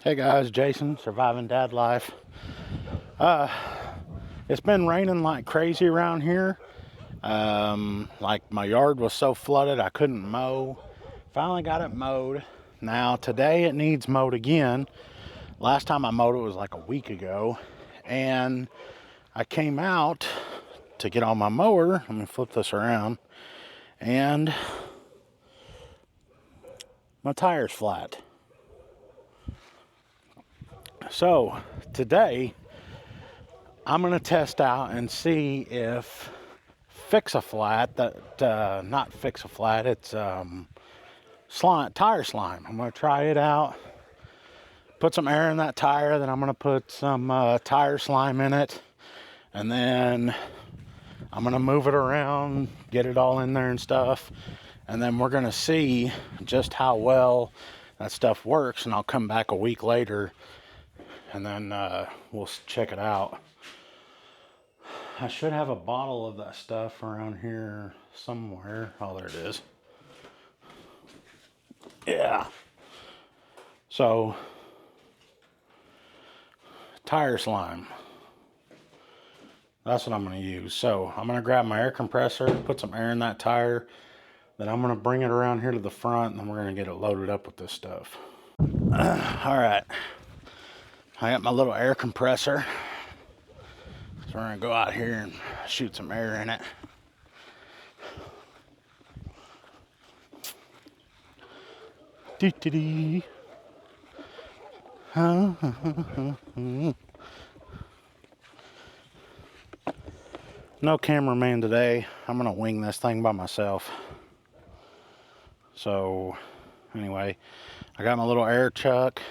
Hey guys, Jason, surviving dad life. It's been raining like crazy around here. Like my yard was so flooded I couldn't mow. Finally got it mowed. Now today it needs mowed again. Last time I mowed it was like a week ago. And I came out to get on my mower. Let me flip this around. And my tire's flat. So today I'm going to test out and see if Fix-A-Flat, not Fix-A-Flat, it's tire slime. I'm going to try it out, put some air in that tire, then I'm going to put some tire slime in it, and then I'm going to move it around, get it all in there and stuff, and then we're going to see just how well that stuff works, and I'll come back a week later and then we'll check it out. I should have a bottle of that stuff around here somewhere. Oh, there it is. Yeah. So, tire slime. That's what I'm going to use. So, I'm going to grab my air compressor, put some air in that tire. Then I'm going to bring it around here to the front, and then we're going to get it loaded up with this stuff. All right. I got my little air compressor. So we're going to go out here and shoot some air in it. Dee-dee-dee. No cameraman today. I'm going to wing this thing by myself. So, anyway, I got my little air chuck.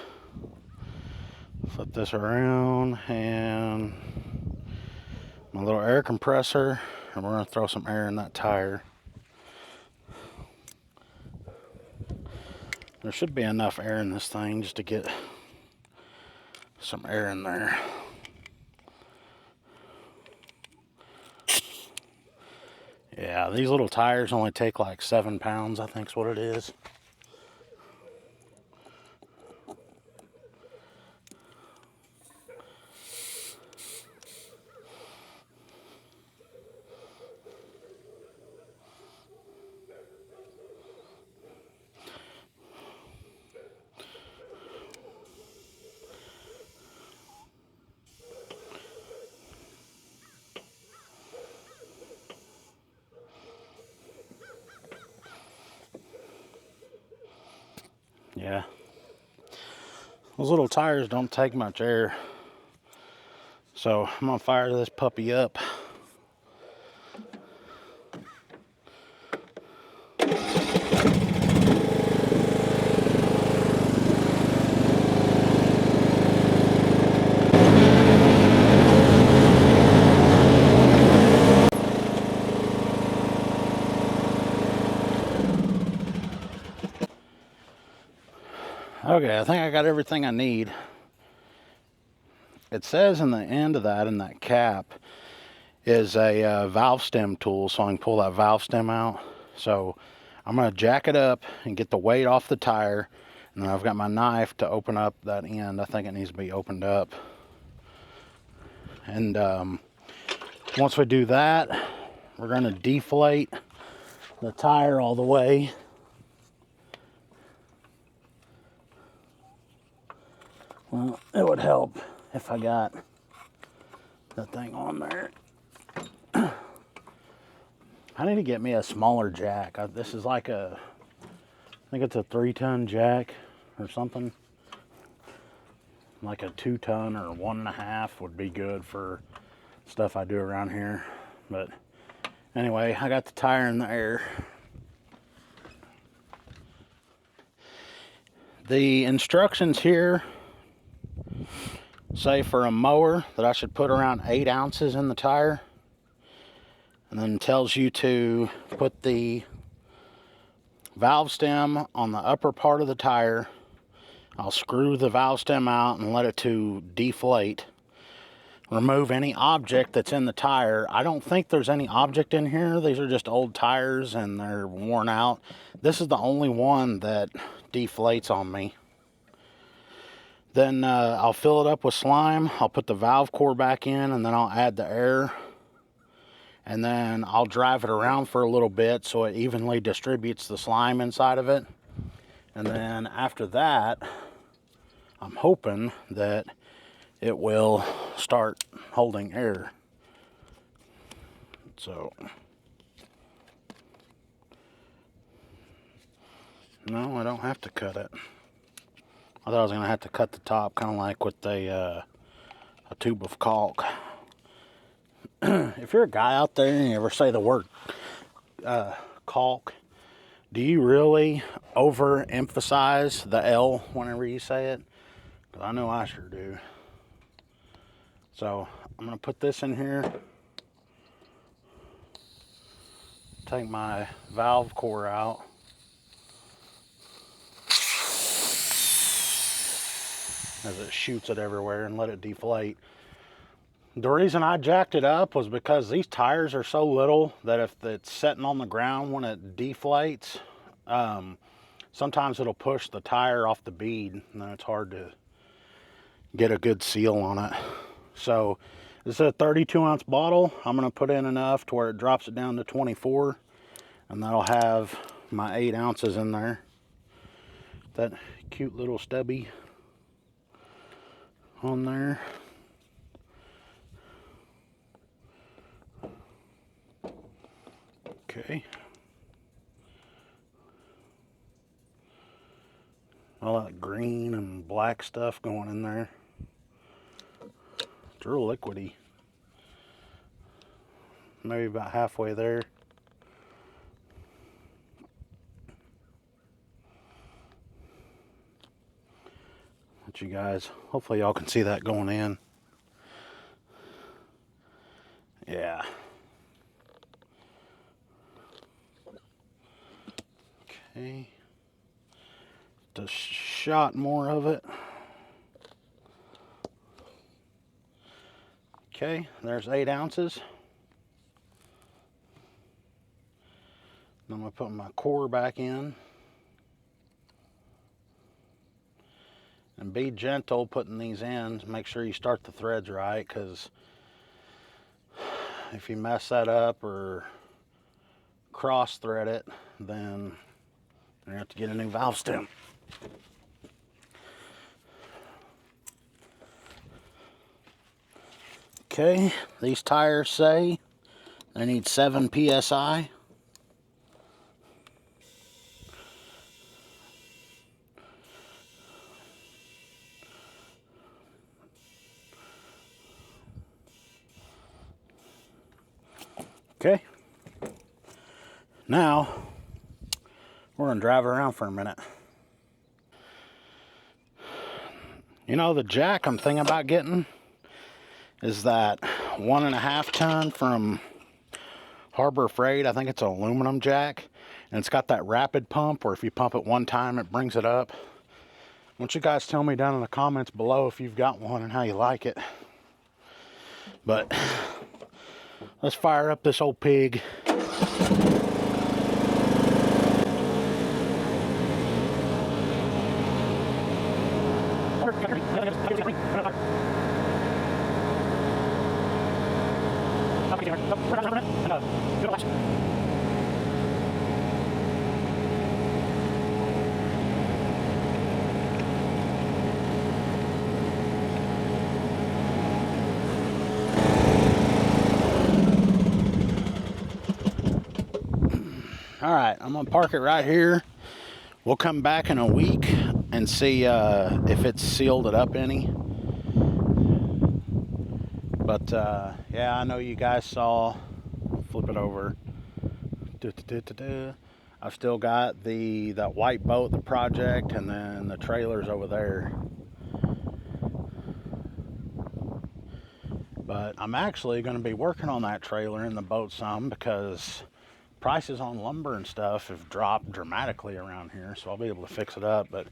Flip this around and my little air compressor, and we're going to throw some air in that tire. There should be enough air in this thing just to get some air in there. Yeah, these little tires only take like 7 pounds, I think is what it is. Yeah. Those little tires don't take much air. So I'm gonna fire this puppy up. Okay, I think I got everything I need. It says in the end of that, in that cap, is a valve stem tool, so I can pull that valve stem out. So I'm going to jack it up and get the weight off the tire, and then I've got my knife to open up that end. I think it needs to be opened up. And once we do that, we're going to deflate the tire all the way. Well, it would help if I got that thing on there. I need to get me a smaller jack. This is like I think it's a 3-ton jack or something. Like a 2-ton or 1.5 would be good for stuff I do around here. But anyway, I got the tire in the air. The instructions here say for a mower that I should put around 8 ounces in the tire. And then tells you to put the valve stem on the upper part of the tire. I'll screw the valve stem out and let it to deflate. Remove any object that's in the tire. I don't think there's any object in here. These are just old tires and they're worn out. This is the only one that deflates on me. Then I'll fill it up with slime. I'll put the valve core back in, and then I'll add the air. And then I'll drive it around for a little bit so it evenly distributes the slime inside of it. And then after that, I'm hoping that it will start holding air. So, no, I don't have to cut it. I thought I was going to have to cut the top, kind of like with a tube of caulk. If you're a guy out there and you ever say the word caulk, do you really overemphasize the L whenever you say it? Because I know I sure do. So I'm going to put this in here. Take my valve core out. As it shoots it everywhere and let it deflate. The reason I jacked it up was because these tires are so little that if it's sitting on the ground when it deflates, sometimes it'll push the tire off the bead and then it's hard to get a good seal on it. So this is a 32-ounce bottle. I'm going to put in enough to where it drops it down to 24, and that'll have my 8 ounces in there. That cute little stubby on there. Okay. All that green and black stuff going in there. It's real liquidy. Maybe about halfway there. Let you guys, hopefully y'all can see that going in. Yeah. Okay. Just shot more of it. Okay, there's 8 ounces. I'm going to put my core back in. And be gentle putting these in. Make sure you start the threads right, because if you mess that up or cross thread it, then you're going to have to get a new valve stem. Okay, these tires say they need 7 psi. Okay, now we're going to drive around for a minute. You know, the jack I'm thinking about getting is that 1.5 ton from Harbor Freight. I think it's an aluminum jack, and it's got that rapid pump where if you pump it one time it brings it up. Why don't you guys tell me down in the comments below if you've got one and how you like it. But let's fire up this old pig. All right, I'm gonna park it right here. We'll come back in a week and see if it's sealed it up any. But yeah, I know you guys saw. Flip it over. I've still got that white boat, the project, and then the trailers over there. But I'm actually going to be working on that trailer and the boat some, because prices on lumber and stuff have dropped dramatically around here, so I'll be able to fix it up. But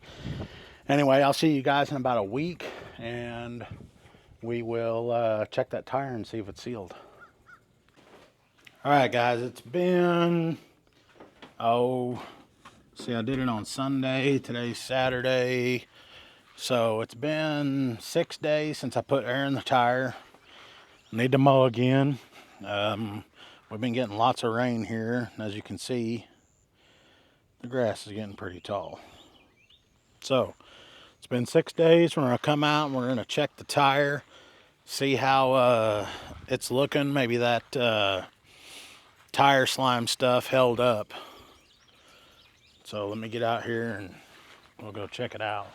anyway, I'll see you guys in about a week, and we will check that tire and see if it's sealed. All right, guys, it's been, see, I did it on Sunday. Today's Saturday. So it's been 6 days since I put air in the tire. Need to mow again. We've been getting lots of rain here. As you can see, the grass is getting pretty tall. So it's been 6 days. We're going to come out and we're going to check the tire, see how it's looking. Maybe that tire slime stuff held up. So let me get out here and we'll go check it out.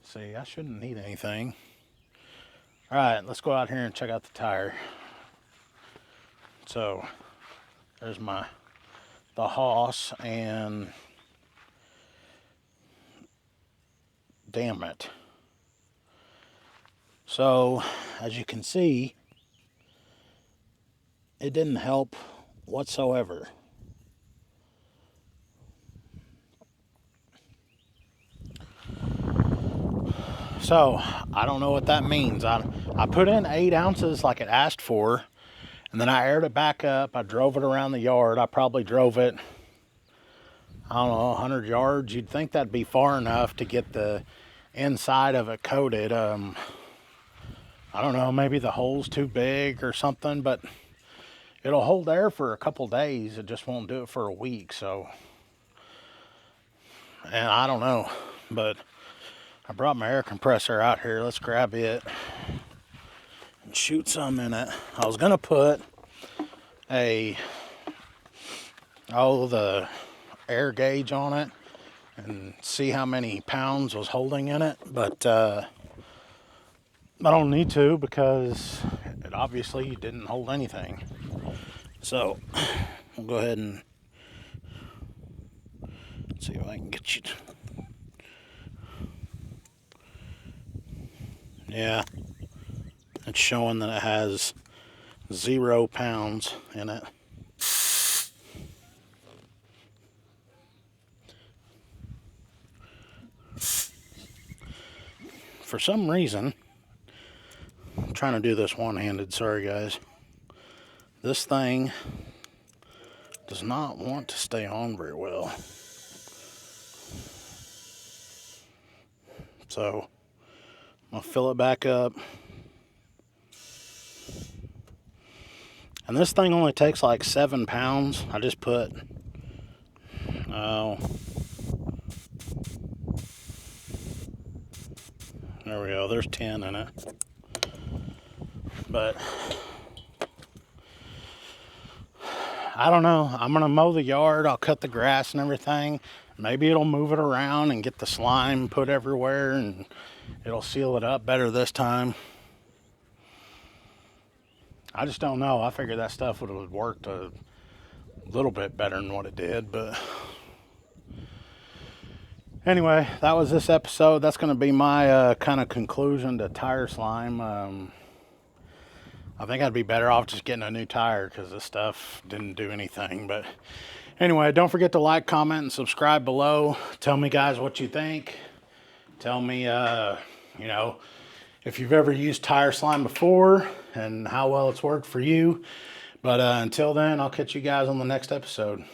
See, I shouldn't need anything. All right, let's go out here and check out the tire. So there's the Hoss, and damn it. So as you can see, it didn't help whatsoever. So I don't know what that means. I put in 8 ounces like it asked for, and then I aired it back up. I drove it around the yard. I probably drove it, I don't know, 100 yards. You'd think that'd be far enough to get the inside of it coated. I don't know, maybe the hole's too big or something, but it'll hold air for a couple days. It just won't do it for a week. So, and I don't know, but I brought my air compressor out here. Let's grab it and shoot some in it. I was gonna put the air gauge on it and see how many pounds was holding in it, but I don't need to because it obviously didn't hold anything. So we'll go ahead and see if I can get you. Yeah, it's showing that it has 0 pounds in it. For some reason, I'm trying to do this one-handed, sorry guys. This thing does not want to stay on very well. So I'll fill it back up. And this thing only takes like 7 pounds. I just put, there we go, there's 10 in it. But I don't know. I'm gonna mow the yard. I'll cut the grass and everything. Maybe it'll move it around and get the slime put everywhere, and it'll seal it up better this time. I just don't know. I figured that stuff would have worked a little bit better than what it did, but anyway, that was this episode. That's going to be my kind of conclusion to tire slime. I think I'd be better off just getting a new tire because this stuff didn't do anything. But anyway, don't forget to like, comment, and subscribe below. Tell me, guys, what you think. Tell me, you know, if you've ever used tire slime before and how well it's worked for you. But until then, I'll catch you guys on the next episode.